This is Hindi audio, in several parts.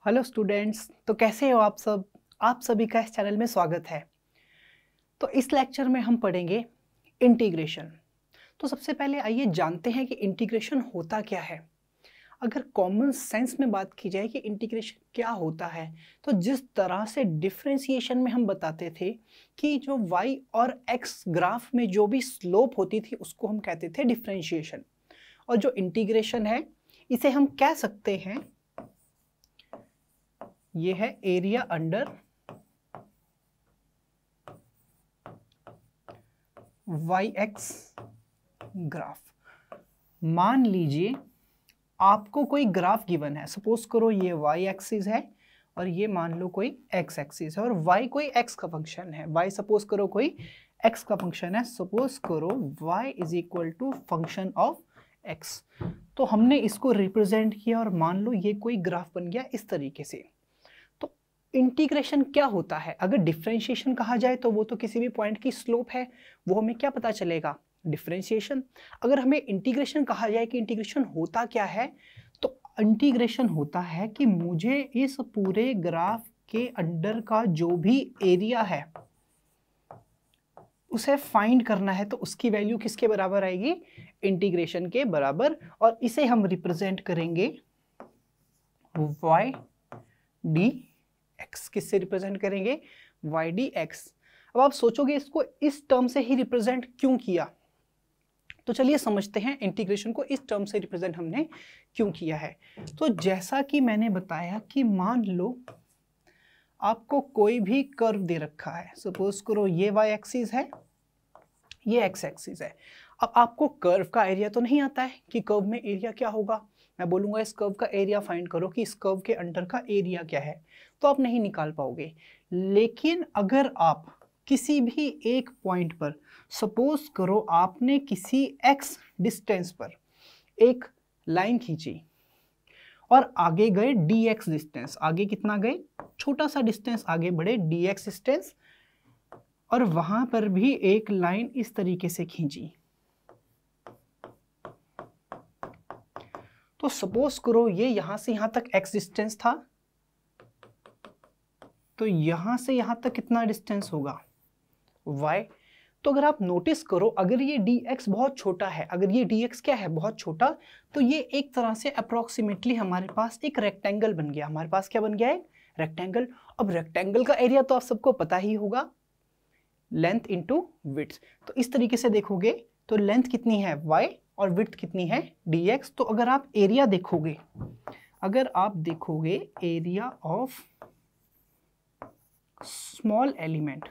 हेलो स्टूडेंट्स, तो कैसे हो आप सब। आप सभी का इस चैनल में स्वागत है। तो इस लेक्चर में हम पढ़ेंगे इंटीग्रेशन। तो सबसे पहले आइए जानते हैं कि इंटीग्रेशन होता क्या है। अगर कॉमन सेंस में बात की जाए कि इंटीग्रेशन क्या होता है, तो जिस तरह से डिफरेंशिएशन में हम बताते थे कि जो y और x ग्राफ में जो भी स्लोप होती थी उसको हम कहते थे डिफरेंशिएशन, और जो इंटीग्रेशन है इसे हम कह सकते हैं ये है area under Y X graph. मान लीजिए आपको कोई ग्राफ गिवन है, सपोज करो ये वाई एक्सिस है और ये मान लो कोई एक्स एक्सिस है, और वाई कोई एक्स का फंक्शन है, वाई सपोज करो कोई एक्स का फंक्शन है, सपोज करो Y is equal to function of X. तो हमने इसको रिप्रेजेंट किया और मान लो ये कोई ग्राफ बन गया इस तरीके से। इंटीग्रेशन क्या होता है? अगर डिफरेंशिएशन कहा जाए तो वो तो किसी भी पॉइंट की स्लोप है, वो हमें क्या पता चलेगा? डिफरेंशिएशन। अगर हमें इंटीग्रेशन कहा जाए कि इंटीग्रेशन होता क्या है, तो इंटीग्रेशन होता है कि मुझे इस पूरे ग्राफ के अंडर का जो भी एरिया है उसे फाइंड करना है, तो उसकी वैल्यू किसके बराबर आएगी? इंटीग्रेशन के बराबर। और इसे हम रिप्रेजेंट करेंगे वाई डी एक्स। किससे रिप्रेजेंट करेंगे? Y D X. अब आप सोचोगे इसको इस टर्म से ही रिप्रेजेंट क्यों किया, तो चलिए समझते हैं इंटीग्रेशन को इस टर्म से रिप्रेजेंट हमने क्यों किया है। तो जैसा कि मैंने बताया कि मान लो आपको कोई भी कर्व दे रखा है, सपोज करो ये वाई एक्सिस है, ये एक्स एक्सिस है। अब आपको कर्व का एरिया तो नहीं आता है कि कर्व में एरिया क्या होगा। मैं बोलूंगा इस कर्व का एरिया फाइंड करो कि इस कर्व के अंडर का एरिया क्या है, तो आप नहीं निकाल पाओगे। लेकिन अगर आप किसी भी एक पॉइंट पर, सपोज करो आपने किसी x डिस्टेंस पर एक लाइन खींची और आगे गए dx डिस्टेंस, आगे कितना गए? छोटा सा डिस्टेंस आगे बढ़े dx डिस्टेंस, और वहां पर भी एक लाइन इस तरीके से खींची। तो सपोज करो ये यहां से यहां तक x डिस्टेंस था, तो यहां से यहां तक कितना डिस्टेंस होगा? y। तो अगर आप नोटिस करो, अगर ये dx बहुत छोटा है, अगर ये dx क्या है? बहुत छोटा, तो ये एक तरह से अप्रोक्सीमेटली हमारे पास एक रेक्टेंगल बन गया। हमारे पास क्या बन गया है? रेक्टेंगल। अब रेक्टेंगल का एरिया तो आप सबको पता ही होगा, लेंथ इंटू विड्थ। तो इस तरीके से देखोगे तो लेंथ कितनी है? y, और विड्थ कितनी है? dx। तो अगर आप एरिया देखोगे, अगर आप देखोगे एरिया ऑफ स्मॉल एलिमेंट,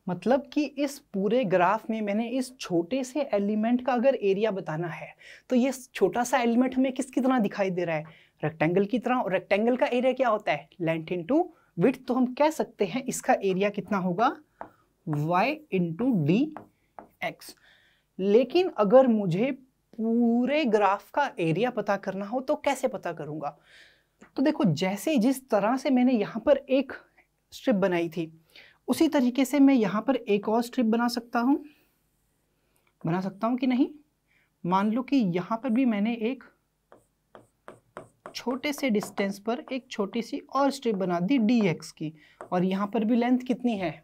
मतलब कि इस पूरे ग्राफ में मैंने इस छोटे से एलिमेंट का अगर एरिया बताना है, तो ये छोटा सा एलिमेंट हमें किसकी तरह दिखाई दे रहा है? रेक्टेंगल की तरह। और रेक्टेंगल का एरिया क्या होता है? Length into width. तो हम कह सकते हैं इसका एरिया कितना होगा? y into D x. लेकिन अगर मुझे पूरे ग्राफ का एरिया पता करना हो तो कैसे पता करूंगा? तो देखो, जैसे जिस तरह से मैंने यहाँ पर एक स्ट्रिप बनाई थी, उसी तरीके से मैं यहाँ पर एक और स्ट्रिप बना सकता हूँ कि नहीं? मान लो कि यहाँ पर भी मैंने एक छोटे से डिस्टेंस पर एक छोटी सी और स्ट्रिप बना दी dx की, और यहाँ पर भी लेंथ कितनी है?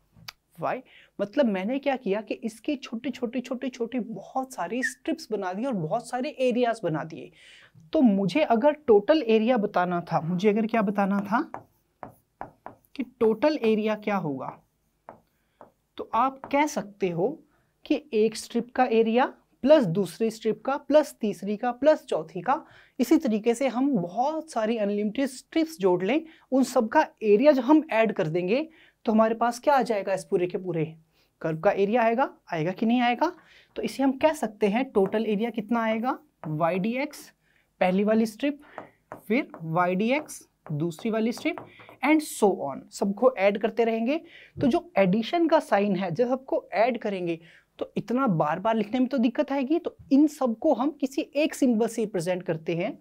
y। मतलब मैंने क्या किया कि इसकी छोटी छोटी बहुत सारी स्ट्रिप्स बना दी और बहुत सारे एरियाज बना दिए। तो मुझे अगर टोटल एरिया बताना था, मुझे अगर क्या बताना था कि टोटल एरिया क्या होगा, तो आप कह सकते हो कि एक स्ट्रिप का एरिया प्लस दूसरी स्ट्रिप का प्लस तीसरी का प्लस चौथी का, इसी तरीके से हम बहुत सारी अनलिमिटेड स्ट्रिप्स जोड़ लें, उन सब का एरिया जब हम ऐड कर देंगे तो हमारे पास क्या आ जाएगा? इस पूरे के पूरे कर्व का एरिया आएगा। आएगा कि नहीं आएगा? तो इसे हम कह सकते हैं टोटल एरिया कितना आएगा? वाई डी एक्स पहली वाली स्ट्रिप, फिर वाई डी एक्स दूसरी वाली स्ट्रिप, एंड सो ऑन। सबको ऐड करते रहेंगे। तो जो एडिशन का साइन है, जब सबको ऐड करेंगे तो इतना बार बार लिखने में तो दिक्कत आएगी, तो इन सबको हम किसी एक सिंबल से रिप्रेजेंट करते हैं,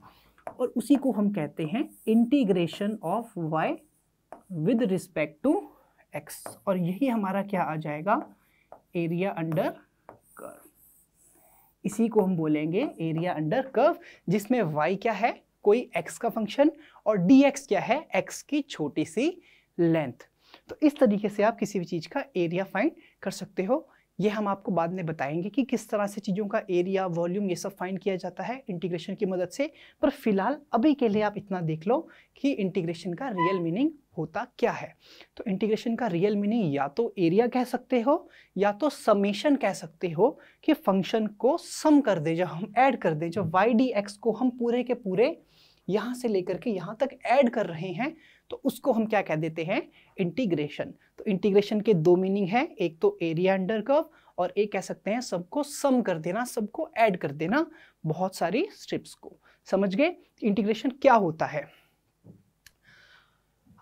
और उसी को हम कहते हैं integration of y with respect to x। और यही हमारा क्या आ जाएगा? Area under curve. इसी को हम बोलेंगे एरिया अंडर कर्व, जिसमें y क्या है, कोई x का फंक्शन, और dx क्या है, x की छोटी सी लेंथ। तो इस तरीके से आप किसी भी चीज का एरिया फाइंड कर सकते हो। ये हम आपको बाद में बताएंगे कि किस तरह से चीज़ों का एरिया, वॉल्यूम, ये सब फाइंड किया जाता है इंटीग्रेशन की मदद से। पर फिलहाल अभी के लिए आप इतना देख लो कि इंटीग्रेशन का रियल मीनिंग होता क्या है। तो इंटीग्रेशन का रियल मीनिंग या तो एरिया कह सकते हो या तो समेशन कह सकते हो, कि फंक्शन को सम कर दे, जब हम ऐड कर दे, जब वाई डी एक्स को हम पूरे के पूरे यहाँ से लेकर के यहाँ तक ऐड कर रहे हैं, तो उसको हम क्या कह देते हैं, इंटीग्रेशन। तो इंटीग्रेशन के दो मीनिंग है, एक तो एरिया अंडर कर्व और एक कह सकते हैं सबको सम कर देना, सबको ऐड कर देना, बहुत सारी स्ट्रिप्स को। समझ गए इंटीग्रेशन क्या होता है।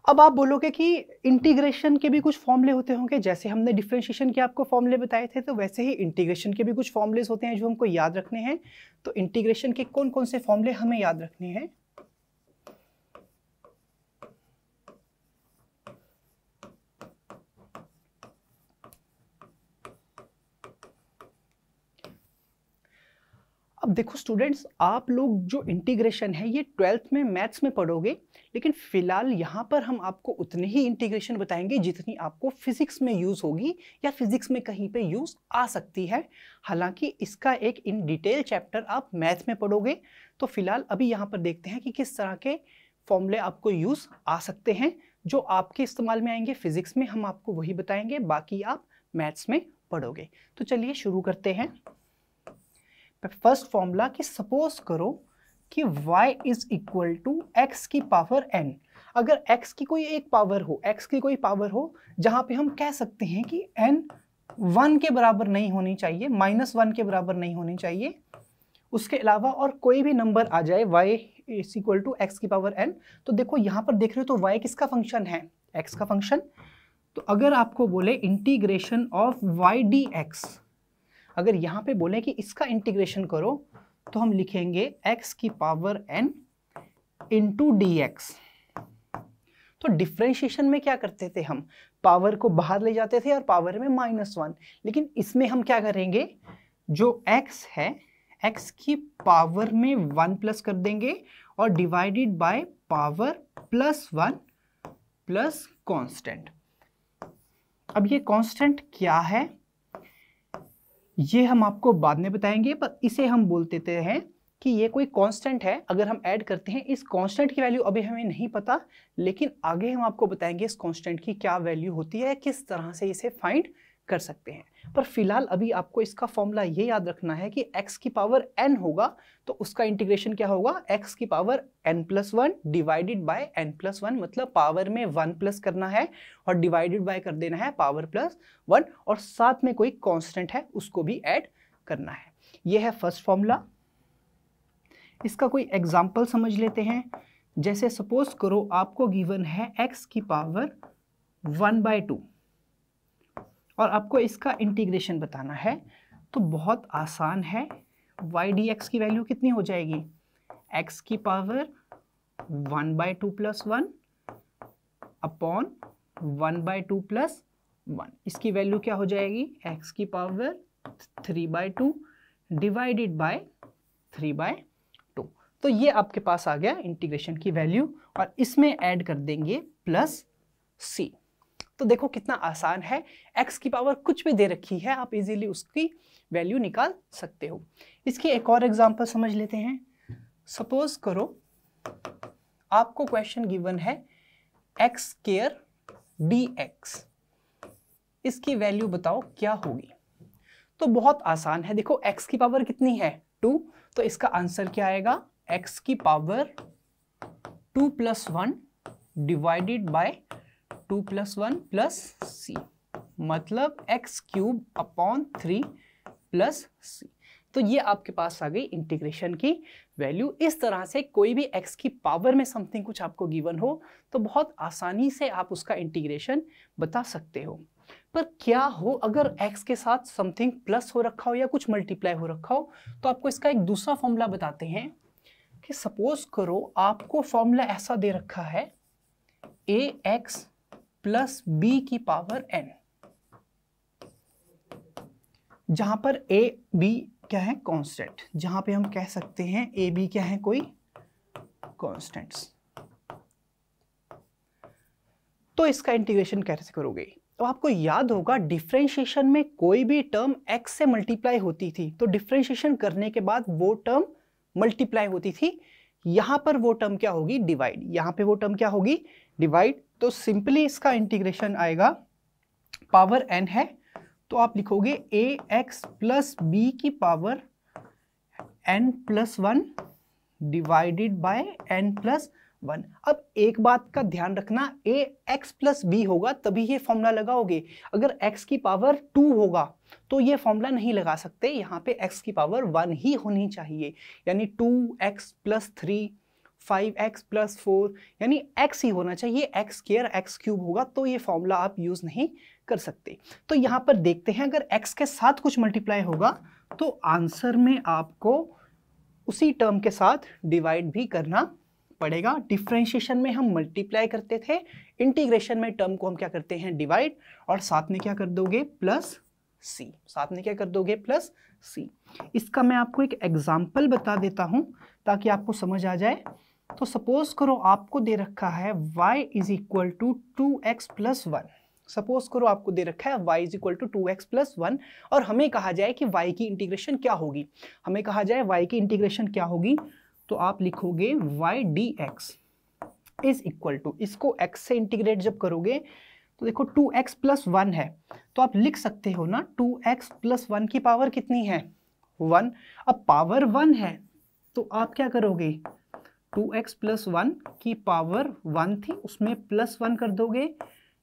अब आप बोलोगे कि इंटीग्रेशन के भी कुछ फॉर्मूले होते होंगे, जैसे हमने डिफरेंशिएशन के आपको फॉर्मूले बताए थे, तो वैसे ही इंटीग्रेशन के भी कुछ फॉर्मूलेस होते हैं जो हमको याद रखने हैं। तो इंटीग्रेशन के कौन कौन से फॉर्मूले हमें याद रखने हैं। अब देखो स्टूडेंट्स, आप लोग जो इंटीग्रेशन है ये 12th में मैथ्स में पढ़ोगे, लेकिन फिलहाल यहाँ पर हम आपको उतने ही इंटीग्रेशन बताएंगे जितनी आपको फिजिक्स में यूज होगी या फिजिक्स में कहीं पे यूज आ सकती है। हालांकि इसका एक इन डिटेल चैप्टर आप मैथ में पढ़ोगे। तो फिलहाल अभी यहाँ पर देखते हैं कि किस तरह के फॉर्मूले आपको यूज आ सकते हैं, जो आपके इस्तेमाल में आएंगे फिजिक्स में, हम आपको वही बताएंगे, बाकी आप मैथ्स में पढ़ोगे। तो चलिए शुरू करते हैं। फर्स्ट फॉर्मूला कि सपोज करो कि y is equal to x की पावर n। अगर x की कोई एक पावर हो, x की कोई पावर हो जहां पे हम कह सकते हैं कि n 1 के बराबर नहीं होनी चाहिए, -1 के बराबर नहीं होनी चाहिए, उसके अलावा और कोई भी नंबर आ जाए y is equal to x की पावर n। तो देखो यहां पर देख रहे हो तो y किसका फंक्शन है, x का फंक्शन। तो अगर आपको बोले इंटीग्रेशन ऑफ y dx, अगर यहाँ पे बोले कि इसका इंटीग्रेशन करो, तो हम लिखेंगे x की power n into D x. तो डिफरेंशिएशन में क्या करते थे, हम पावर को बाहर ले जाते थे और पावर में -1, लेकिन इसमें हम क्या करेंगे, जो x है x की पावर में 1 प्लस कर देंगे और divided by power +1 plus constant. अब ये कांस्टेंट क्या है ये हम आपको बाद में बताएंगे, पर इसे हम बोल देते हैं कि ये कोई कांस्टेंट है। अगर हम ऐड करते हैं, इस कांस्टेंट की वैल्यू अभी हमें नहीं पता, लेकिन आगे हम आपको बताएंगे इस कांस्टेंट की क्या वैल्यू होती है, किस तरह से इसे फाइंड कर सकते हैं। पर फिलहाल अभी आपको इसका फॉर्मूला ये याद रखना है कि x की पावर n होगा तो उसका इंटीग्रेशन क्या होगा, x की power n+1 divided by n+1, मतलब पावर में 1 प्लस करना है और डिवाइडेड बाय कर देना है पावर +1, और साथ में कोई कांस्टेंट है उसको भी ऐड करना है। यह है फर्स्ट फॉर्मूला। इसका कोई एग्जाम्पल समझ लेते हैं। जैसे सपोज करो आपको गिवन है x की पावर 1/2 और आपको इसका इंटीग्रेशन बताना है, तो बहुत आसान है। y dx की वैल्यू कितनी हो जाएगी, x की पावर 1/2 + 1 अपॉन 1/2 + 1। इसकी वैल्यू क्या हो जाएगी, x की पावर 3/2 डिवाइडेड बाय 3/2। तो ये आपके पास आ गया इंटीग्रेशन की वैल्यू, और इसमें ऐड कर देंगे +c। तो देखो कितना आसान है, x की पावर कुछ भी दे रखी है, आप इजीली उसकी वैल्यू निकाल सकते हो। इसकी एक और एग्जांपल समझ लेते हैं। सपोज करो आपको क्वेश्चन गिवन है x² dx, इसकी वैल्यू बताओ क्या होगी। तो बहुत आसान है, देखो x की पावर कितनी है 2, तो इसका आंसर क्या आएगा, x की पावर 2 + 1 डिवाइडेड बाय 2 + 1 + c, मतलब x³ अपॉन 3 + c। तो ये आपके पास आ गई इंटीग्रेशन की वैल्यू। इस तरह से कोई भी x की पावर में समथिंग कुछ आपको गिवन हो तो बहुत आसानी से आप उसका इंटीग्रेशन बता सकते हो। पर क्या हो अगर x के साथ समथिंग प्लस हो रखा हो या कुछ मल्टीप्लाई हो रखा हो, तो आपको इसका एक दूसरा फॉर्मूला बताते हैं कि सपोज करो आपको फॉर्मूला ऐसा दे रखा है ax + b की पावर n, जहां पर a b क्या है, कांस्टेंट, जहां पे हम कह सकते हैं ए बी क्या है, कोई कांस्टेंट्स। तो इसका इंटीग्रेशन कैसे करोगे? तो आपको याद होगा डिफरेंशिएशन में कोई भी टर्म x से मल्टीप्लाई होती थी तो डिफरेंशिएशन करने के बाद वो टर्म मल्टीप्लाई होती थी। यहां पर वो टर्म क्या होगी, डिवाइड। यहां पे वो टर्म क्या होगी, डिवाइड। तो सिंपली इसका इंटीग्रेशन आएगा, पावर n है तो आप लिखोगे ax प्लस बी की power n plus 1 divided by n plus 1। अब एक बात का ध्यान रखना, a x प्लस बी होगा तभी ये फॉर्मूला लगाओगे। अगर x की पावर 2 होगा तो ये फॉर्मूला नहीं लगा सकते, यहाँ पे x की पावर 1 ही होनी चाहिए, यानी 2x प्लस 3, 5x प्लस 4, यानी x ही होना चाहिए। x स्क्वायर x क्यूब होगा तो ये फॉर्मूला आप यूज नहीं कर सकते। तो यहाँ पर देखते हैं, अगर x के साथ कुछ मल्टीप्लाई होगा तो आंसर में आपको उसी टर्म के साथ डिवाइड भी करना पड़ेगा। डिफरेंशिएशन में हम मल्टीप्लाई करते थे, इंटीग्रेशन में टर्म को हम क्या करते हैं, डिवाइड, और साथ में क्या कर दोगे, प्लस सी। साथ में क्या कर दोगे, प्लस सी। इसका मैं आपको एक एग्जांपल बता देता हूं ताकि आपको समझ आ जाए। तो सपोज करो आपको दे रखा है y is equal to 2x plus 1। Suppose करो आपको दे रखा है y is equal to 2x plus 1 और हमें कहा जाए कि y की इंटीग्रेशन क्या होगी। हमें कहा जाए y की इंटीग्रेशन क्या होगी, तो आप लिखोगे y dx is equal to, इसको x से इंटीग्रेट जब करोगे तो देखो 2x प्लस 1 है तो आप लिख सकते हो ना 2x प्लस 1 की पावर कितनी है, 1। अब पावर 1 है तो आप क्या करोगे, 2x प्लस 1 की पावर 1 थी उसमें प्लस 1 कर दोगे,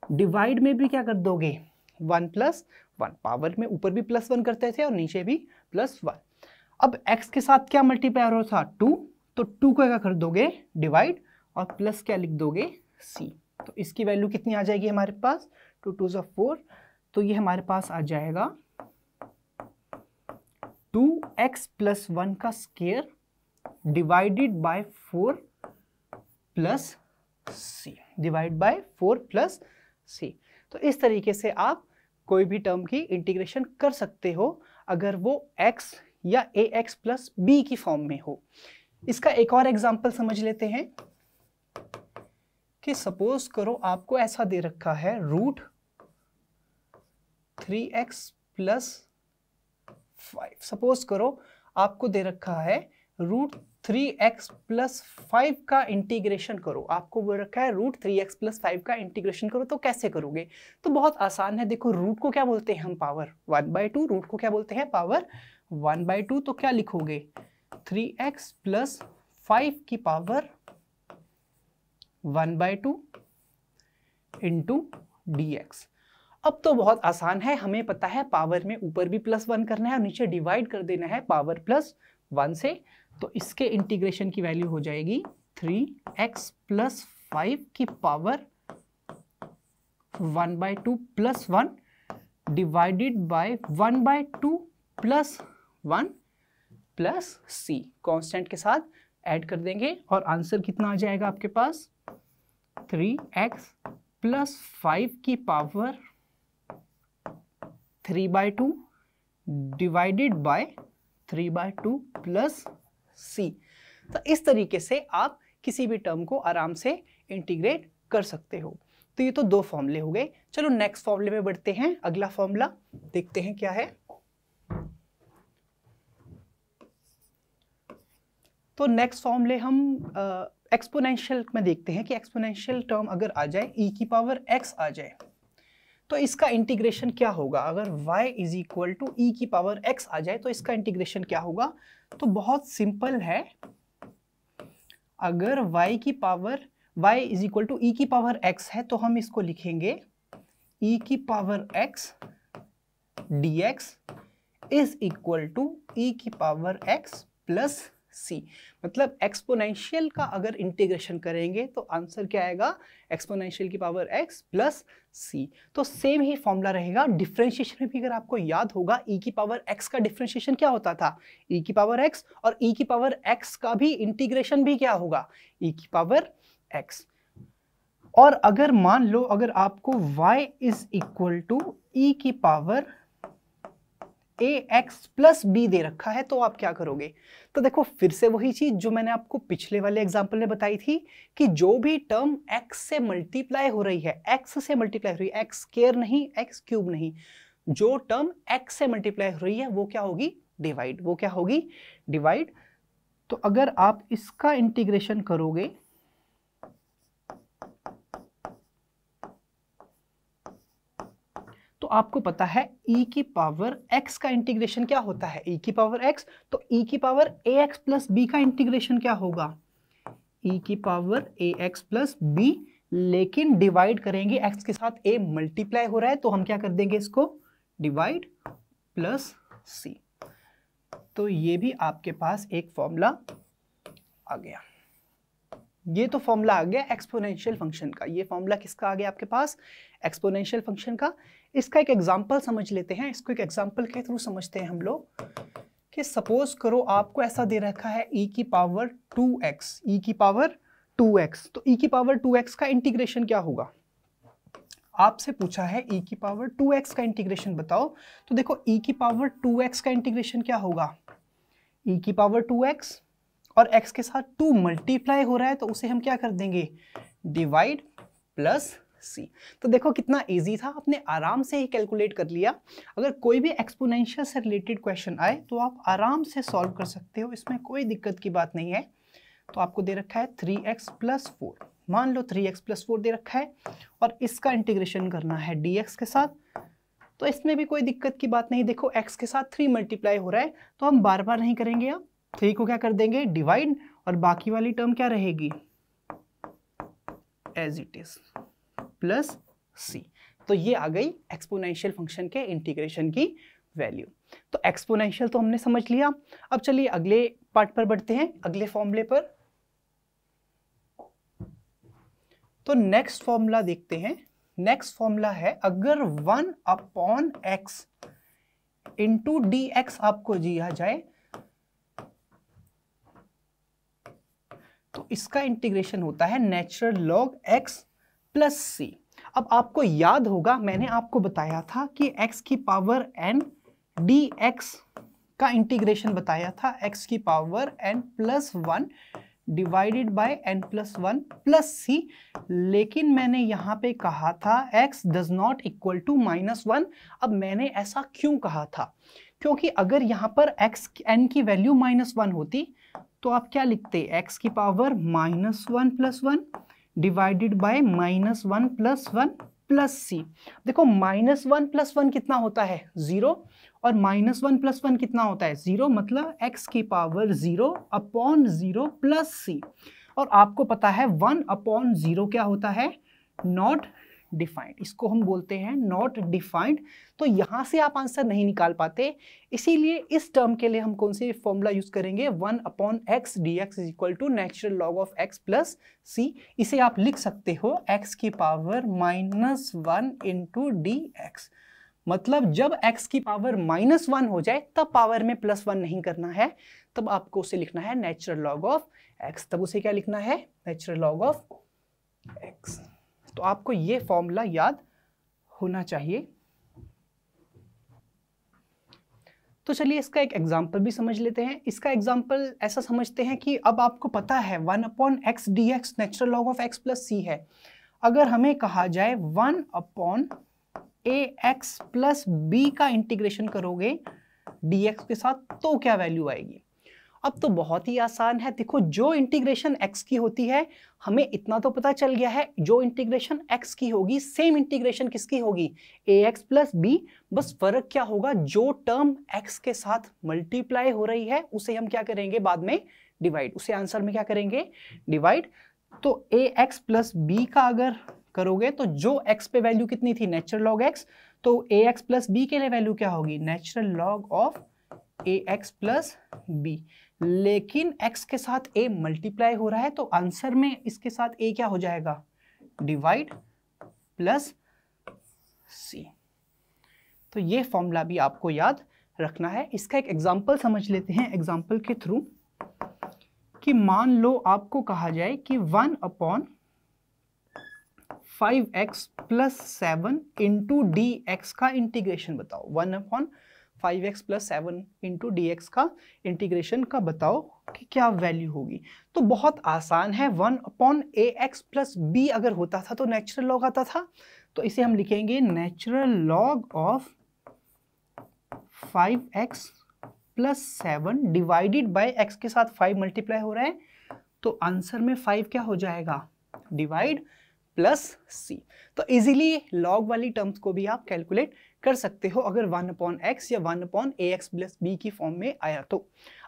डिवाइड में भी क्या कर दोगे, 1 प्लस 1। पावर में ऊपर भी प्लस 1 करते थे और नीचे भी प्लस 1। अब x के साथ क्या मल्टीप्लाई हो रहा था, 2, तो 2 को क्या कर दोगे, डिवाइड, और प्लस क्या लिख दोगे, c। तो इसकी वैल्यू कितनी आ जाएगी हमारे पास, 2 2 4, तो ये हमारे पास आ जाएगा 2x प्लस 1 का square divided by 4 plus c, divide by 4 plus c। तो इस तरीके से आप कोई भी टर्म की इंटीग्रेशन कर सकते हो अगर वो x या ax प्लस b की फॉर्म में हो। इसका एक और एग्जांपल समझ लेते हैं कि सपोज करो आपको ऐसा दे रखा है रूट 3x प्लस 5। सपोज करो आपको दे रखा है रूट 3x प्लस 5 का इंटीग्रेशन करो। आपको बोल रखा है रूट 3x प्लस 5 का इंटीग्रेशन करो, तो कैसे करोगे, तो बहुत आसान है। देखो रूट को क्या बोलते हैं हम, पावर 1/2। रूट को क्या बोलते हैं, पावर 1/2। तो क्या लिखोगे, 3x प्लस 5 की पावर 1/2 इंटू dx। अब तो बहुत आसान है, हमें पता है पावर में ऊपर भी प्लस 1 करना है और नीचे डिवाइड कर देना है पावर प्लस 1 से। तो इसके इंटीग्रेशन की वैल्यू हो जाएगी 3x प्लस 5 की power 1/2 plus 1 divided bye 1/2 plus 1 plus c। Constant के साथ ऐड कर देंगे और आंसर कितना आ जाएगा आपके पास, 3x प्लस 5 की power 3/2 divided by 3/2 plus c। तो इस तरीके से आप किसी भी टर्म को आराम से इंटीग्रेट कर सकते हो। तो ये तो दो फॉर्मूले हो गए। चलो नेक्स्ट फॉर्मूले में बढ़ते हैं। अगला फॉर्मूला देखते हैं क्या है। तो नेक्स्ट फॉर्मूले हम एक्सपोनेंशियल में देखते हैं कि एक्सपोनेंशियल टर्म अगर आ जाए, e की पावर x आ जाए, तो इसका इंटीग्रेशन क्या होगा। अगर y is equal to e की पावर x आ जाए तो इसका इंटीग्रेशन क्या होगा। तो बहुत सिंपल है, अगर y की power y is equal to e की पावर x है तो हम इसको लिखेंगे e की power x dx is equal to e की पावर x प्लस c। मतलब एक्सपोनेंशियल का अगर इंटीग्रेशन करेंगे तो आंसर क्या आएगा, एक्सपोनेंशियल की पावर x प्लस c। तो सेम ही फॉर्मूला रहेगा डिफरेंशिएशन में भी। अगर आपको याद होगा e की पावर x का डिफरेंशिएशन क्या होता था, e की पावर x, और e की पावर x का भी इंटीग्रेशन भी क्या होगा, e की पावर x। और अगर मान लो अगर आपको y is equal to e की पावर ax प्लस बी दे रखा है तो आप क्या करोगे? तो देखो फिर से वही चीज जो मैंने आपको पिछले वाले एग्जांपल में बताई थी कि जो भी टर्म x से मल्टीप्लाई हो रही है, x से मल्टीप्लाई हो रही है, x स्क्वायर नहीं, x क्यूब नहीं, जो टर्म x से मल्टीप्लाई हो रही है वो क्या होगी? डिवाइड। वो क्या होगी? डिवाइड। तो अगर आप इसका इंटीग्रेशन करोगे तो आपको पता है e की पावर x का इंटीग्रेशन क्या होता है? e की पावर x। तो e की पावर ax प्लस b का इंटीग्रेशन क्या होगा? e की पावर ax प्लस b, लेकिन डिवाइड करेंगे x के साथ, a मल्टीप्लाई हो रहा है तो हम क्या कर देंगे इसको? Divide plus c। तो ये भी आपके पास एक फॉर्मूला आ गया। ये तो फॉर्मूला आ गया एक्सपोनेंशियल फंक्शन का। ये फॉर्मूला किसका आ गया आपके पास? एक्सपोनेंशियल फंक्शन का। इसका एक एग्जांपल समझ लेते हैं। इसको एक एग्जांपल के थ्रू समझते हैं हम लोग कि सपोज करो आपको ऐसा दे रखा है e की पावर 2x, e की पावर 2x। तो e की पावर 2x का इंटीग्रेशन क्या होगा? आपसे पूछा है e की पावर 2x का इंटीग्रेशन बताओ। तो देखो e की पावर 2x का इंटीग्रेशन क्या होगा? e की पावर 2x और x के साथ 2 मल्टीप्लाई हो रहा है तो उसे हम क्या कर देंगे? Divide plus c। तो देखो कितना इजी था, आपने आराम से ही कैलकुलेट कर लिया। अगर कोई भी एक्सपोनेंशियल से रिलेटेड क्वेश्चन आए तो आप आराम से सॉल्व कर सकते हो, इसमें कोई दिक्कत की बात नहीं है। तो आपको दे रखा है 3x प्लस 4, मान लो 3x प्लस 4 दे रखा है और इसका इंटीग्रेशन करना है dx के साथ। तो इसमें भी कोई दिक्कत की बात नहीं। देखो x के साथ 3 मल्टीप्लाई हो रहा है तो हम बार बार नहीं करेंगे, अब 3 को क्या कर देंगे? डिवाइड, और बाकी वाली टर्म क्या रहेगी? As it is plus c। तो ये आ गई एक्सपोनेंशियल फंक्शन के इंटीग्रेशन की वैल्यू। तो एक्सपोनेंशियल तो हमने समझ लिया। अब चलिए अगले पार्ट पर बढ़ते हैं, अगले फॉर्मूले पर। तो नेक्स्ट फॉर्मूला देखते हैं। नेक्स्ट फॉर्मूला है, अगर 1/x इंटू dx आपको दिया जाए तो इसका इंटीग्रेशन होता है natural log x plus c। अब आपको याद होगा मैंने आपको बताया था कि x की पावर n dx का इंटीग्रेशन बताया था, x की power n plus 1 divided by n plus 1 plus c। लेकिन मैंने यहाँ पे कहा था x does not equal to -1। अब मैंने ऐसा क्यों कहा था? क्योंकि अगर यहाँ पर x n की वैल्यू -1 होती तो आप क्या लिखते? x की power -1 plus 1 divided bye -1 plus 1 plus c। देखो -1 प्लस 1 कितना होता है? 0, और -1 प्लस 1 कितना होता है? 0, मतलब x की पावर 0 अपॉन 0 प्लस c। और आपको पता है 1 अपॉन 0 क्या होता है? Not defined. इसको हम बोलते हैं नॉट डिफाइंड। तो यहां से आप आंसर नहीं निकाल पाते, इसीलिए इस टर्म के लिए हम कौन सी फॉर्मूला यूज करेंगे? 1/x dx is equal to natural log of x plus c। इसे आप लिख सकते हो x की पावर -1 इंटू dx। मतलब जब x की पावर -1 हो जाए तब पावर में +1 नहीं करना है, तब आपको उसे लिखना है नेचुरल लॉग ऑफ x। तब उसे क्या लिखना है? Natural log of x। तो आपको ये फॉर्मूला याद होना चाहिए। तो चलिए इसका एक एग्जांपल भी समझ लेते हैं। इसका एग्जांपल ऐसा समझते हैं कि अब आपको पता है 1/x dx natural log of x plus c है। अगर हमें कहा जाए 1/ax प्लस b का इंटीग्रेशन करोगे dx के साथ तो क्या वैल्यू आएगी? अब तो बहुत ही आसान है। देखो जो इंटीग्रेशन x की होती है, हमें इतना तो पता चल गया है, जो इंटीग्रेशन x की होगी सेम इंटीग्रेशन किसकी होगी? ax plus b। बस फर्क क्या होगा? जो टर्म x के साथ मल्टीप्लाई हो रही है उसे हम क्या करेंगे? बाद में डिवाइड। उसे आंसर में क्या करेंगे? डिवाइड। तो ax प्लस b का अगर करोगे तो जो x पे वैल्यू कितनी थी? Natural log x। तो ax प्लस b के लिए वैल्यू क्या होगी? Natural log of ax plus b। लेकिन x के साथ a मल्टीप्लाई हो रहा है तो आंसर में इसके साथ a क्या हो जाएगा? Divide plus c। तो ये फॉर्मूला भी आपको याद रखना है। इसका एक एग्जांपल समझ लेते हैं एग्जांपल के थ्रू कि मान लो आपको कहा जाए कि 1/5x प्लस 7 इंटू dx का इंटीग्रेशन बताओ। 1/5 5x plus 7 into D x का इंटीग्रेशन का बताओ कि क्या वैल्यू होगी। तो बहुत आसान है, 1/ax प्लस बी अगर होता था तो नेचुरल लॉग आता था, तो इसे हम लिखेंगे natural log of 5x plus 7 divided by x के साथ 5 मल्टीप्लाई हो रहा है, तो आंसर में 5 क्या हो जाएगा, डिवाइड प्लस सी। तो इजीली लॉग वाली टर्म्स को भी आप कैलकुलेट कर सकते हो अगर 1/x या 1/ax प्लस b की फॉर्म में आया तो।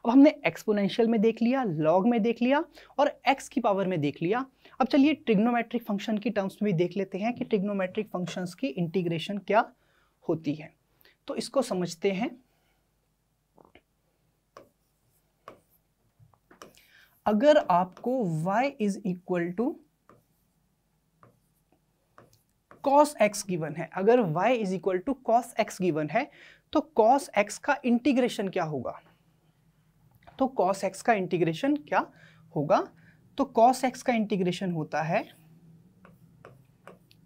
अब हमने एक्सपोनेंशियल में देख लिया, लॉग में देख लिया और x की पावर में देख लिया। अब चलिए ट्रिग्नोमेट्रिक फंक्शन की टर्म्स में भी देख लेते हैं कि ट्रिग्नोमेट्रिक फंक्शंस की इंटीग्रेशन क्या होती है। तो इसको समझते हैं। अगर आपको y is equal to cos x given है, अगर y is equal to cos x given है, तो cos x का इंटीग्रेशन क्या होगा, तो cos x का इंटीग्रेशन क्या होगा, तो cos x का इंटीग्रेशन होता है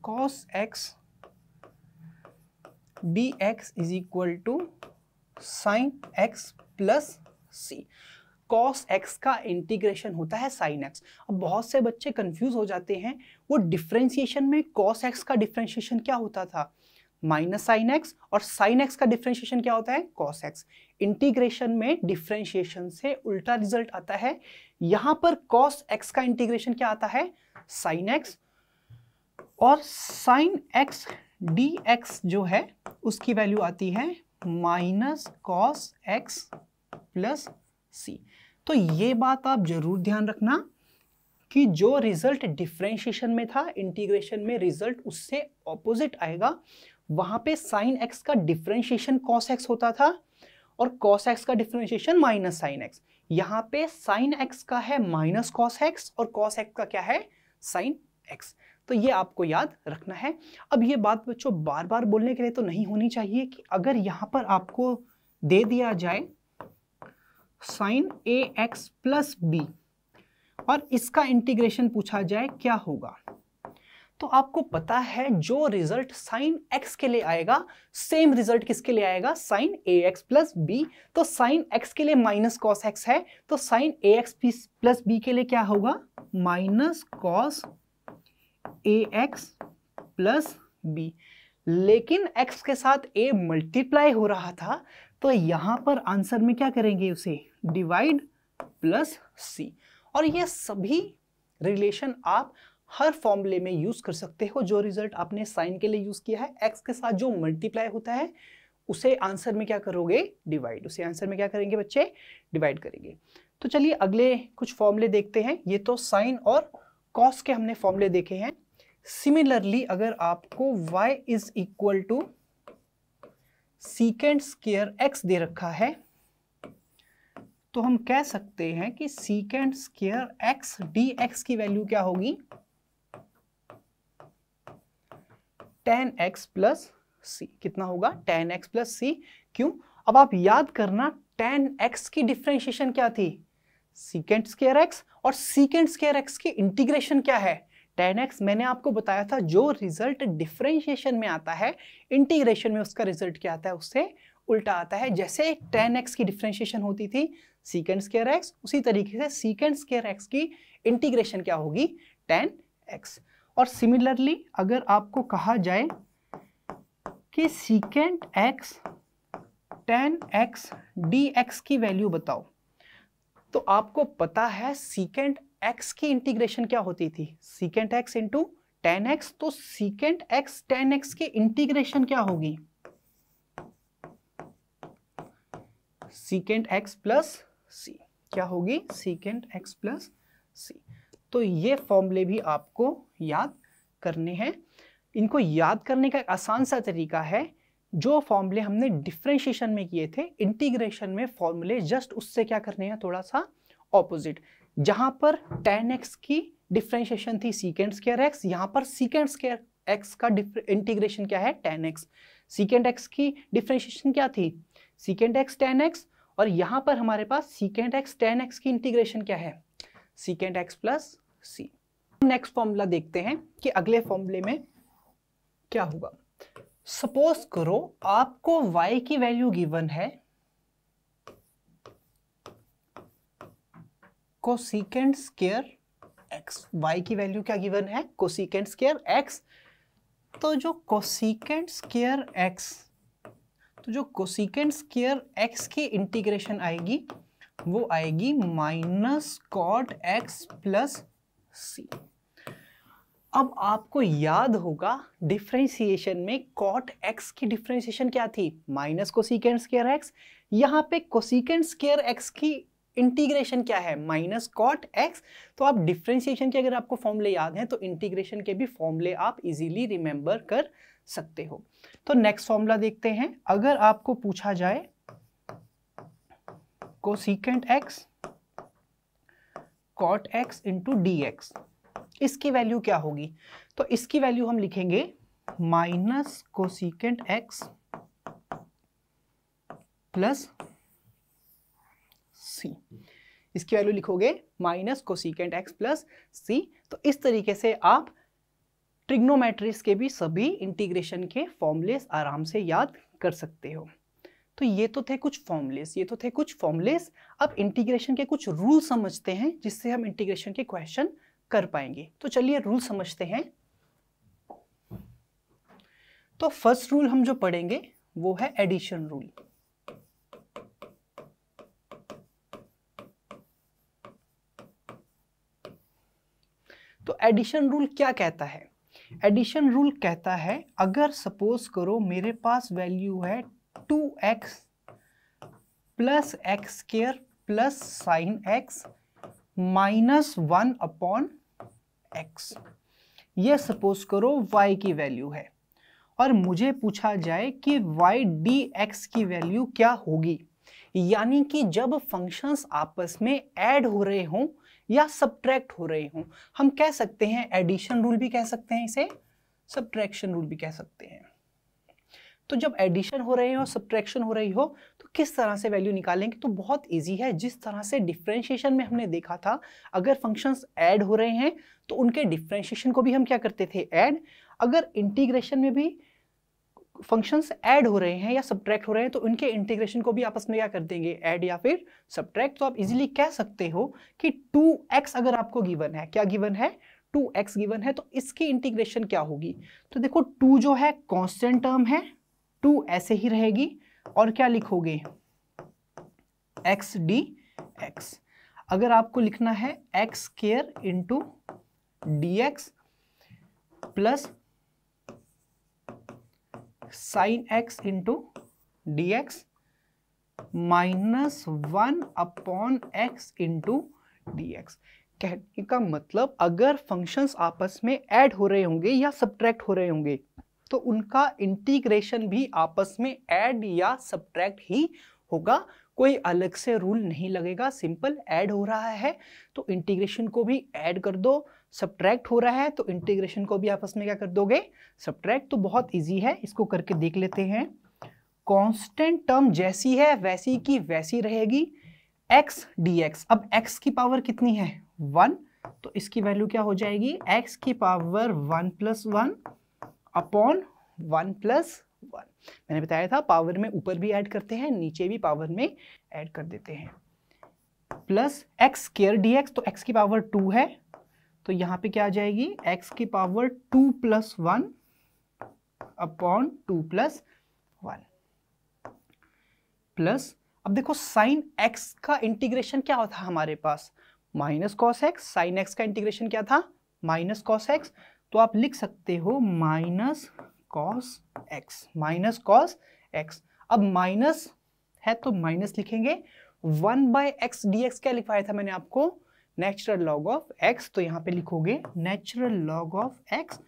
cos x dx is equal to sin x plus c। cos x का इंटीग्रेशन होता है sin x। अब बहुत से बच्चे कंफ्यूज हो जाते हैं, वो डिफरेंशिएशन में cos x का डिफरेंशिएशन क्या होता था, माइनस sin x, और sin x का डिफरेंशिएशन क्या होता है, cos x। इंटीग्रेशन में डिफरेंशिएशन से उल्टा रिजल्ट आता है। यहां पर cos x का इंटीग्रेशन क्या आता है, sin x, और sin x dx जो है उसकी वैल्यू आती है minus cos x plus c। तो ये बात आप जरूर ध्यान रखना कि जो रिजल्ट डिफरेंशिएशन में था, इंटीग्रेशन में रिजल्ट उससे ऑपोजिट आएगा। वहां पे sin x का डिफरेंशिएशन cos x होता था और cos x का डिफरेंशिएशन माइनस sin x। यहाँ पे sin x का है माइनस cos x और cos x का क्या है, sin x। तो ये आपको याद रखना है। अब ये बात बच्चों बार बार बोलने के लिए तो नहीं होनी चाहिए कि अगर यहाँ पर आपको दे दिया जाए sin ax प्लस बी और इसका इंटीग्रेशन पूछा जाए क्या होगा, तो आपको पता है जो रिजल्ट sin x के लिए आएगा सेम रिजल्ट किसके लिए आएगा, sin ax प्लस बी। तो sin x के लिए माइनस cos x है, तो sin ax प्लस बी के लिए क्या होगा, minus cos ax plus B. लेकिन x के साथ a मल्टीप्लाई हो रहा था, तो यहां पर आंसर में क्या करेंगे, उसे डिवाइड प्लस c। और ये सभी रिलेशन आप हर फॉर्मूले में यूज कर सकते हो। जो रिजल्ट आपने साइन के लिए यूज किया है, x के साथ जो मल्टीप्लाई होता है उसे आंसर में क्या करोगे, डिवाइड। उसे आंसर में क्या करेंगे बच्चे, डिवाइड करेंगे। तो चलिए अगले कुछ फॉर्मूले देखते हैं। ये तो साइन और कॉस के हमने फॉर्मूले देखे हैं। सिमिलरली अगर आपको y is equal to secant square x दे रखा है, तो हम कह सकते हैं कि सीकेंट स्क्वायर x dx की वैल्यू क्या होगी, tan x प्लस c। कितना होगा, tan x प्लस c। क्यों, अब आप याद करना tan x की डिफरेंशिएशन क्या थी, सीकेंट स्क्वायर x, और सीकेंट स्क्वायर x की इंटीग्रेशन क्या है, tan x। मैंने आपको बताया था जो रिजल्ट डिफरेंशिएशन में आता है, इंटीग्रेशन में उसका रिजल्ट क्या आता है, उससे उल्टा आता है। जैसे tan x की डिफरेंशिएशन होती थी सीकेंट स्क्वायर x, उसी तरीके से सीकेंट स्क्वायर x की इंटीग्रेशन क्या होगी, tan x। और सिमिलरली अगर आपको कहा जाए कि secant x tan x dx की वैल्यू बताओ, तो आपको पता है सीकेंट x की इंटीग्रेशन क्या होती थी, secant x into tan x। तो सीकेंट x tan x की इंटीग्रेशन क्या होगी, सीकेंट x प्लस c। क्या होगी, सीकेंट x प्लस c। तो ये फॉर्मूले भी आपको याद करने हैं। इनको याद करने का एक आसान सा तरीका है, जो फॉर्मूले हमने डिफरेंशिएशन में किए थे, इंटीग्रेशन में फॉर्मूले जस्ट उससे क्या करने हैं, थोड़ा सा ऑपोजिट। जहां पर tan x की डिफरेंशिएशन थी सीकेंट स्क्वायर x, यहां पर सीकेंट स्क्वायर x का इंटीग्रेशन क्या है, tan x। सीकेंट x की डिफरेंशिएशन क्या थी, सीकेंट x tan x, और यहां पर हमारे पास सीकेंट x tan x की इंटीग्रेशन क्या है, secant x plus c। Next formula देखते हैं कि अगले फॉर्मूले में क्या होगा। सपोज करो आपको y की वैल्यू गिवन है कोसिकेंट स्क्वायर x, y की वैल्यू क्या गिवन है? Cosecant square x। तो जो कोसिकेंट स्क्वायर x की इंटीग्रेशन आएगी वो आएगी माइनस कॉट x प्लस सी। अब आपको याद होगा डिफरेंशिएशन में कॉट x की डिफरेंशिएशन क्या थी? Minus cosecant square x। यहाँ पे कोसिकेंट स्क्वायर x की इंटीग्रेशन क्या है? Minus cot x। तो आप डिफरेंशिएशन के अगर आपको फॉर्मूले याद हैं तो इंटीग्रेशन के भी फॉर्मूले आप इजीली रिमेंबर कर सकते हो। तो नेक्स्ट फॉर्मूला देखते हैं। अगर आपको पूछा जाए cosecant x cot x into dx, इसकी वैल्यू क्या होगी? तो इसकी वैल्यू हम लिखेंगे minus cosecant x plus C. इसकी वैल्यू लिखोगे minus cosecant x plus C. तो इस तरीके से आप ट्रिग्नोमेट्रीज के भी सभी इंटीग्रेशन के फॉर्मूलेस आराम से याद कर सकते हो। तो ये तो थे कुछ फॉर्मूलेस, अब इंटीग्रेशन के कुछ रूल समझते हैं जिससे हम इंटीग्रेशन के क्वेश्चन कर पाएंगे। तो चलिए रूल समझते हैं। तो फर्स्ट रूल हम जो पढ़ेंगे वो है एडिशन रूल। तो एडिशन रूल क्या कहता है? एडिशन रूल कहता है अगर सपोज करो मेरे पास वैल्यू है 2x plus x square plus sign x minus 1 upon x, ये सपोज करो y की वैल्यू है और मुझे पूछा जाए कि y dx की वैल्यू क्या होगी। यानी कि जब फंक्शंस आपस में ऐड हो रहे हों या सब्ट्रैक्ट हो रहे हों, हम कह सकते हैं एडिशन रूल भी कह सकते हैं, इसे सब्ट्रैक्शन रूल भी कह सकते हैं। तो जब एडिशन हो रहे हो, सब्ट्रैक्शन हो रही हो, तो किस तरह से वैल्यू निकालेंगे? तो बहुत इजी है। जिस तरह से डिफरेंशिएशन में हमने देखा था, अगर फंक्शंस ऐड हो रहे हैं तो उनके डिफरेंशिएशन को भी हम क्या करते थे? ऐड। अगर इंटीग्रेशन में भी फंक्शंस ऐड हो रहे हैं या सब्ट्रैक्ट हो रहे हैं तो उनके इंटीग्रेशन को भी आपस में क्या कर देंगे? ऐड या फिर सब्ट्रैक्ट। तो आप इजीली कह सकते हो कि 2x अगर आपको गिवन है, क्या गिवन है? 2x गिवन है, तो इसकी इंटीग्रेशन क्या होगी? तो देखो 2 जो है कांस्टेंट टर्म है, 2 ऐसे ही रहेगी और क्या लिखोगे? x dx। अगर आपको लिखना है x square into dx plus sign x into dx minus 1 upon x into dx। कहने का मतलब अगर फंक्शंस आपस में ऐड हो रहे होंगे या सब्ट्रैक्ट हो रहे होंगे तो उनका इंटीग्रेशन भी आपस में ऐड या सब्ट्रैक्ट ही होगा, कोई अलग से रूल नहीं लगेगा। सिंपल, ऐड हो रहा है तो इंटीग्रेशन को भी ऐड कर दो, सब्ट्रैक्ट हो रहा है तो इंटीग्रेशन को भी आपस में क्या कर दोगे? सब्ट्रैक्ट। तो बहुत इजी है, इसको करके देख लेते हैं। कांस्टेंट टर्म जैसी है वैसी की वैसी रहेगी, x dx। अब x की पावर कितनी है? 1, तो इसकी वैल्यू क्या हो जाएगी? x की पावर 1 प्लस 1 अपॉन 1 प्लस 1। मैंने बताया था पावर में ऊपर भी ऐड करते हैं, नीचे भी पावर में ऐड कर देते हैं। प्लस एक्स स्क्वायर dx, तो x की पावर 2 है तो यहाँ पे क्या आ जाएगी? x की power 2 plus 1 upon 2 plus 1 plus, अब देखो साइन x का इंटीग्रेशन क्या होता है हमारे पास? Minus cos x। Sine x का इंटीग्रेशन क्या था? Minus cos x। तो आप लिख सकते हो minus cos x, minus cos x। अब माइनस है तो माइनस लिखेंगे। 1/x dx क्या लिखवाया था मैंने आपको? Natural log of x। तो यहाँ पे लिखोगे नेचुरल लॉग ऑफ x।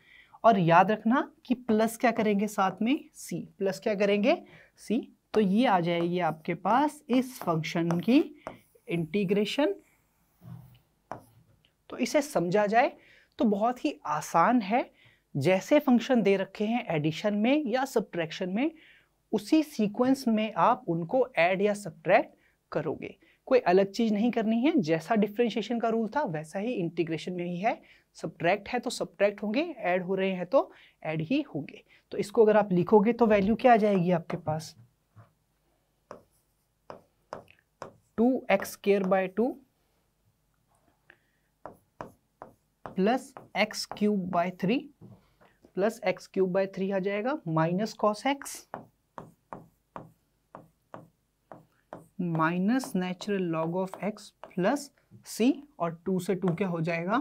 और याद रखना कि प्लस क्या करेंगे साथ में? c। प्लस क्या करेंगे? c। तो ये आ जाएगी आपके पास इस फंक्शन की इंटीग्रेशन। तो इसे समझा जाए तो बहुत ही आसान है। जैसे फंक्शन दे रखे हैं एडिशन में या सब्ट्रैक्शन में, उसी सीक्वेंस में आप उनको ऐड या सब्ट्रैक्ट करोगे। कोई अलग चीज नहीं करनी है, जैसा डिफरेंशिएशन का रूल था वैसा ही इंटीग्रेशन में ही है। सब्ट्रैक्ट है तो सब्ट्रैक्ट होंगे, ऐड हो रहे हैं तो ऐड ही होंगे। तो इसको अगर आप लिखोगे तो वैल्यू क्या आ जाएगी आपके पास, 2x² plus x³ 3 plus x³ 3 आ जाएगा, minus cos x minus natural log of x plus c, और 2 से 2 क्या हो जाएगा,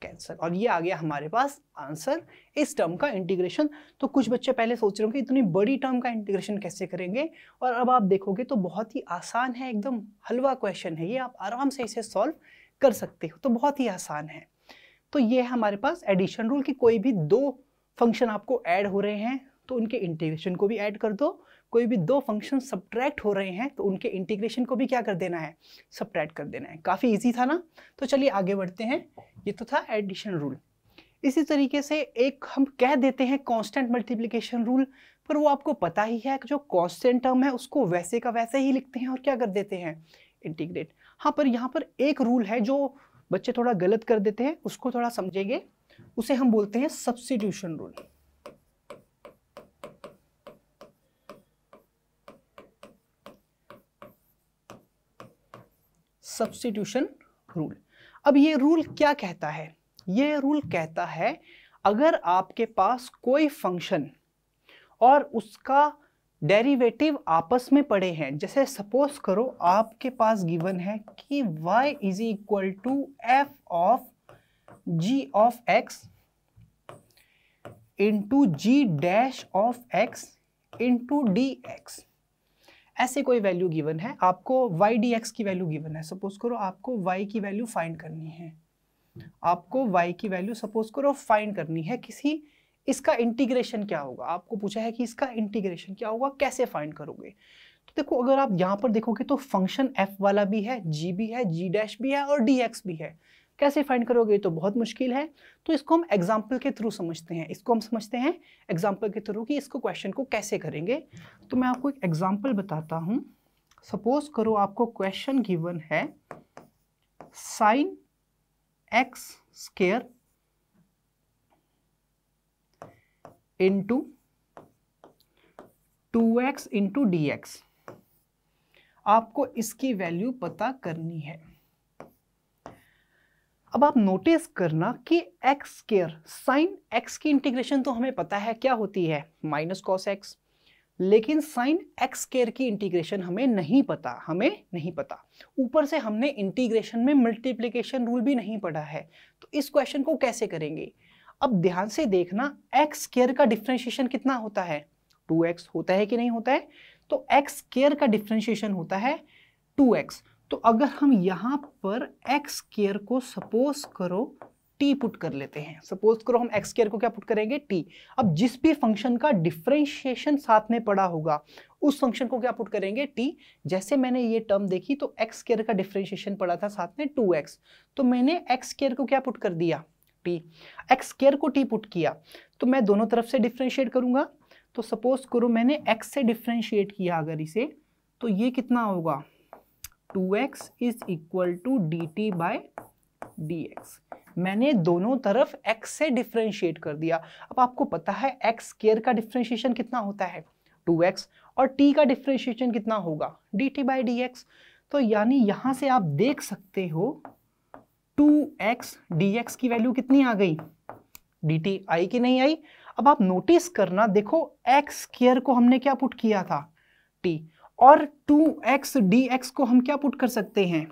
कैंसर। और ये आ गया हमारे पास आंसर इस टर्म का इंटीग्रेशन। तो कुछ बच्चे पहले सोच रहे होंगे इतनी बड़ी टर्म का इंटीग्रेशन कैसे करेंगे, और अब आप देखोगे तो बहुत ही आसान है, एकदम हलवा क्वेश्चन है ये, आप आराम से इसे सॉल्व कर सकते हो, तो बहुत ही आसान है। तो ये है हमारे पास एडिशन रूल कि कोई भी दो फंक्शन आपको ऐड हो रहे हैं तो उनके इंटीग्रेशन को भी ऐड कर दो, कोई भी दो फंक्शन सब्ट्रैक्ट हो रहे हैं तो उनके इंटीग्रेशन को भी क्या कर देना है, सब्ट्रैक्ट कर देना है। काफ़ी इजी था ना। तो चलिए आगे बढ़ते हैं, ये तो था एडिशन रूल। इसी तरीके से एक हम कह देते हैं कांस्टेंट मल्टीप्लिकेशन रूल, पर वो आपको पता ही है कि जो कांस्टेंट टर्म है उसको वैसे का वैसे ही लिखते हैं और क्या कर देते हैं, इंटीग्रेट। हाँ, पर यहाँ पर एक रूल है जो बच्चे थोड़ा गलत कर देते हैं, उसको थोड़ा समझेंगे, उसे हम बोलते हैं सब्स्टिट्यूशन रूल। Substitution rule. अब ये रूल क्या कहता है, ये रूल कहता है अगर आपके पास कोई फंक्शन और उसका डेरिवेटिव आपस में पड़े हैं, जैसे सपोज करो आपके पास गिवन है कि y is equal to f of g of x into g dash of x into dx। ऐसे कोई वैल्यू गिवन है, आपको y dx की वैल्यू गिवन है। सपोज करो आपको y की वैल्यू फाइंड करनी है, आपको y की वैल्यू सपोज करो फाइंड करनी है किसी, इसका इंटीग्रेशन क्या होगा, आपको पूछा है कि इसका इंटीग्रेशन क्या होगा, कैसे फाइंड करोगे। तो देखो अगर आप यहाँ पर देखोगे तो फंक्शन f वाला भी है, g भी है, g डैश भी है और dx भी है। कैसे फाइंड करोगे, तो बहुत मुश्किल है। तो इसको हम एग्जाम्पल के थ्रू समझते हैं, इसको हम समझते हैं एग्जाम्पल के थ्रू कि इसको क्वेश्चन को कैसे करेंगे। तो मैं आपको एक एग्जाम्पल बताता हूँ। सपोज करो आपको क्वेश्चन गिवन है sin x² into 2x into dx, आपको इसकी वैल्यू पता करनी है। अब आप नोटिस करना कि x² साइन x की इंटीग्रेशन तो हमें पता है क्या होती है, माइनस कॉस x, लेकिन साइन x² की इंटीग्रेशन हमें नहीं पता, ऊपर से हमने इंटीग्रेशन में मल्टीप्लिकेशन रूल भी नहीं पढ़ा है। तो इस क्वेश्चन को कैसे करेंगे, अब ध्यान से देखना, x² का डिफरेंशिएशन कितना होता है, 2x होता है कि नहीं होता है, तो x² का डिफरेंशिएशन होता है 2x। तो अगर हम यहाँ पर x² को सपोज करो t पुट कर लेते हैं, सपोज करो हम x² को क्या पुट करेंगे, t। अब जिस भी फंक्शन का डिफरेंशिएशन साथ में पड़ा होगा उस फंक्शन को क्या पुट करेंगे, t। जैसे मैंने ये टर्म देखी तो x² का डिफरेंशिएशन पड़ा था साथ में 2x, तो मैंने x² को क्या पुट कर दिया, t। x² को t पुट किया तो मैं दोनों तरफ से डिफरेंशिएट करूंगा। तो सपोज करो मैंने x से डिफरेंशिएट किया अगर इसे, तो ये कितना होगा, 2x is equal to dt by dx। मैंने दोनों तरफ x से डिफरेंशिएट कर दिया। अब आपको पता है x² का डिफरेंशिएशन कितना होता है, 2x, और t का डिफरेंशिएशन कितना होगा, dt बाय dx। तो यानी यहां से आप देख सकते हो 2x dx की वैल्यू कितनी आ गई, dt आई कि नहीं आई। अब आप नोटिस करना, देखो x² को हमने क्या पुट किया था, t, और 2x dx को हम क्या पुट कर सकते हैं,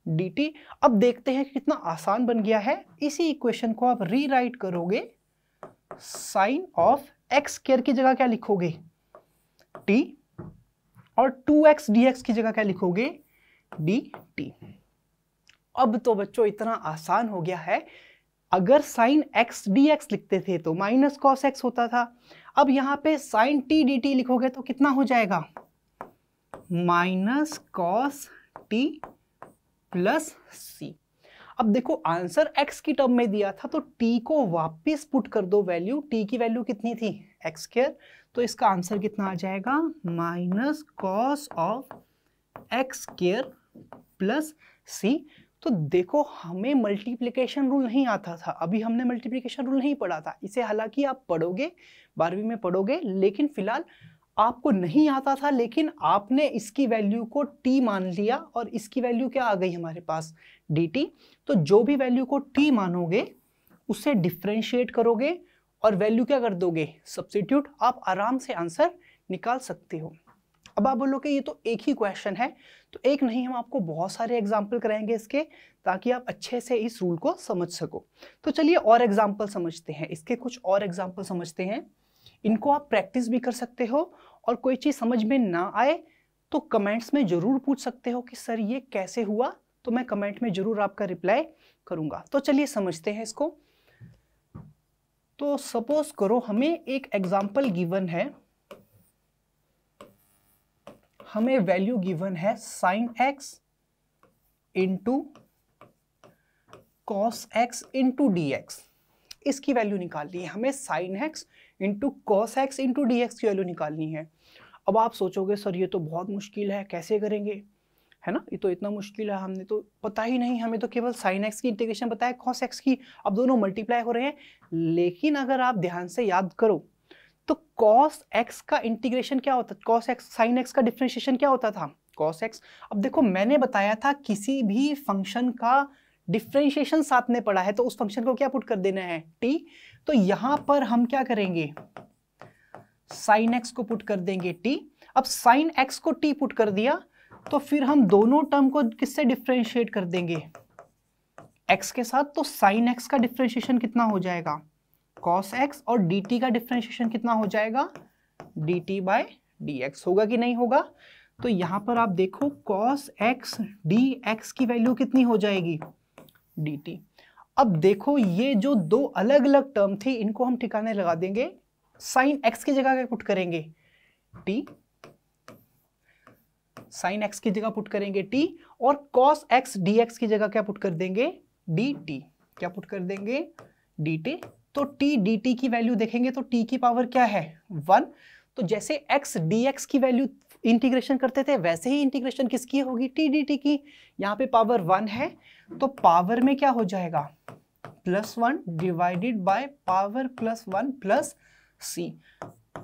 dt। अब देखते हैं कि कितना आसान बन गया है। इसी इक्वेशन को आप रीराइट करोगे, साइन ऑफ x² की जगह क्या लिखोगे, t, और 2x dx की जगह क्या लिखोगे, dt। अब तो बच्चों इतना आसान हो गया है, अगर साइन x dx लिखते थे तो माइनस कॉस x होता था, अब यहाँ पे साइन t dt लिखोगे तो कितना हो जाएगा, minus cos t plus c। अब देखो आंसर x की टर्म में दिया था तो t को वापस पुट कर दो वैल्यू, t की वैल्यू कितनी थी, x², तो इसका आंसर कितना आ जाएगा, minus cos of x² plus C. तो देखो हमें मल्टीप्लिकेशन रूल नहीं आता था, अभी हमने मल्टीप्लिकेशन रूल नहीं पढ़ा था इसे, हालांकि आप पढ़ोगे 12वीं में पढ़ोगे, लेकिन फिलहाल आपको नहीं आता था, लेकिन आपने इसकी वैल्यू को t मान लिया और इसकी वैल्यू क्या आ गई हमारे पास dt। तो जो भी वैल्यू को t मानोगे उसे डिफरेंशिएट करोगे और वैल्यू क्या कर दोगे, सब्स्टिट्यूट, आप आराम से आंसर निकाल सकते हो। अब आप बोलोगे ये तो एक ही क्वेश्चन है, तो एक नहीं, हम आपको बहुत सारे एग्जाम्पल कराएंगे इसके, ताकि आप अच्छे से इस रूल को समझ सको। तो चलिए और एग्जाम्पल समझते हैं, इसके कुछ और एग्जाम्पल समझते हैं। इनको आप प्रैक्टिस भी कर सकते हो और कोई चीज़ समझ में ना आए तो कमेंट्स में ज़रूर पूछ सकते हो कि सर ये कैसे हुआ, तो मैं कमेंट में ज़रूर आपका रिप्लाई करूँगा। तो चलिए समझते हैं इसको। तो सपोज करो हमें एक एग्जाम्पल गिवन है, हमें वैल्यू गिवन है sin x into cos x into D x, इसकी वैल्यू निकालनी है हमें। sin x into cos x into D x की वैल्यू निकालनी है। अब आप सोचोगे सर ये तो बहुत मुश्किल है, कैसे करेंगे, है ना, ये तो इतना मुश्किल है, हमने तो पता ही नहीं, हमें तो केवल sin x की इंटीग्रेशन पता है, cos x की, अब दोनों मल्टीप्लाई हो रहे हैं। लेकिन अगर आप ध्यान से याद करो तो cos x का इंटीग्रेशन क्या होता है, cos x sin x का डिफरेंशिएशन क्या होता था, cos x। अब देखो मैंने बताया था किसी भी फंक्शन का डिफरेंशिएशन साथ में पड़ा है तो उस फंक्शन को क्या पुट कर देना है, t। तो यहां पर हम क्या करेंगे, sin x को पुट कर देंगे t। अब sin x को t पुट कर दिया तो फिर हम दोनों टर्म को किससे डिफरेंशिएट कर देंगे, x के साथ। तो sin x का डिफरेंशिएशन कितना हो जाएगा, cos x, और dt का डिफरेंशिएशन कितना हो जाएगा, dt बाय dx। होगा कि नहीं होगा। तो यहां पर आप देखो cos x dx की वैल्यू कितनी हो जाएगी, dt। अब देखो ये जो दो अलग अलग टर्म थी इनको हम ठिकाने लगा देंगे, sin x की जगह क्या पुट करेंगे, t, sin x की जगह पुट करेंगे t, और cos x dx की जगह क्या पुट कर देंगे, dt, क्या पुट कर देंगे, dt। तो t dt की वैल्यू देखेंगे तो t की पावर क्या है, 1। तो जैसे x dx की वैल्यू इंटीग्रेशन करते थे वैसे ही इंटीग्रेशन किसकी होगी, t dt की। यहाँ पे पावर 1 है तो पावर में क्या हो जाएगा, +1 divided by power +1 plus c।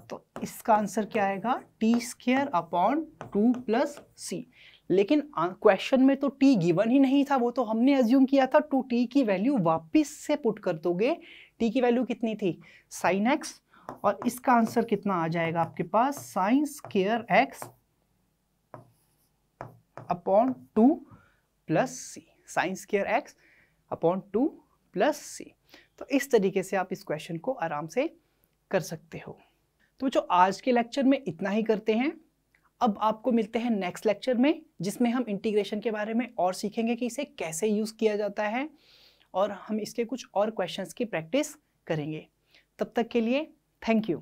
तो इसका आंसर क्या आएगा, t² 2 प्लस c। लेकिन क्वेश्चन में तो t गिवन ही नहीं था, वो तो हमने अज्यूम किया था। तो t की वैल्यू वापस से पुट कर दोगे, t की वैल्यू कितनी थी, sin x, और इसका आंसर कितना आ जाएगा आपके पास, sin² x upon 2 plus c, sin² x upon 2 plus c। तो इस तरीके से आप इस क्वेश्चन को आराम से कर सकते हो। तो जो आज के लेक्चर में इतना ही करते हैं। अब आपको मिलते हैं नेक्स्ट लेक्चर में, जिसमें हम इंटीग्रेशन के बारे में और सीखेंगे कि इसे कैसे यूज़ किया जाता है, और हम इसके कुछ और क्वेश्चंस की प्रैक्टिस करेंगे। तब तक के लिए थैंक यू।